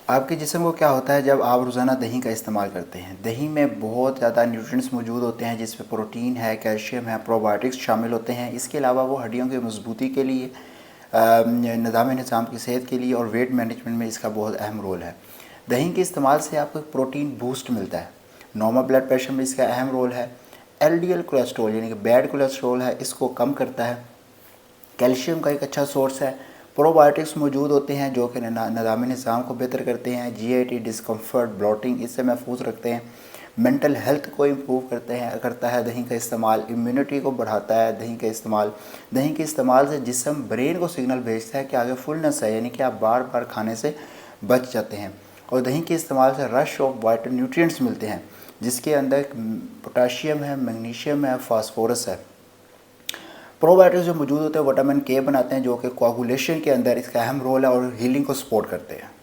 آپ کے جسم کو کیا ہوتا ہے جب آپ روزانہ دہی کا استعمال کرتے ہیں؟ دہی میں بہت زیادہ نیوٹرینٹس موجود ہوتے ہیں، جس میں پروٹین ہے، کیلشیم ہے، پروبایوٹکس شامل ہوتے ہیں۔ اس کے علاوہ وہ ہڈیوں کی مضبوطی کے لیے، نظام کی صحت کے لیے اور ویٹ مینجمنٹ میں اس کا بہت اہم رول ہے۔ دہی کے استعمال سے آپ کو پروٹین بوسٹ ملتا ہے۔ نارمل بلڈ پریشر میں اس کا اہم رول ہے۔ ایل ڈی ایل کولیسٹرول یعنی کہ بیڈ کولیسٹرول ہے، اس کو کم کرتا ہے۔ کیلشیم کا ایک اچھا سورس ہے۔ پروبایوٹکس موجود ہوتے ہیں جو کہ نظام کو بہتر کرتے ہیں، جی آئی ٹی، ڈسکمفرٹ، بلوٹنگ اس سے محفوظ رکھتے ہیں۔ مینٹل ہیلتھ کو امپروو کرتا ہے دہی کا استعمال، امیونٹی کو بڑھاتا ہے دہی کا استعمال۔ دہی کے استعمال سے جسم برین کو سگنل بھیجتا ہے کہ آگے فلنس ہے، یعنی کہ آپ بار بار کھانے سے بچ جاتے ہیں۔ اور دہی کے استعمال سے رش آف وائٹل نیوٹرینٹس ملتے ہیں، جس کے اندر پوٹاشیم ہے، میگنیشیم ہے، فاسفورس ہے۔ پروبایوٹکس جو موجود ہوتے ہیں وٹامن کے بناتے ہیں، جو کہ کوگولیشن کے اندر اس کا اہم رول ہے اور ہیلنگ کو سپورٹ کرتے ہیں۔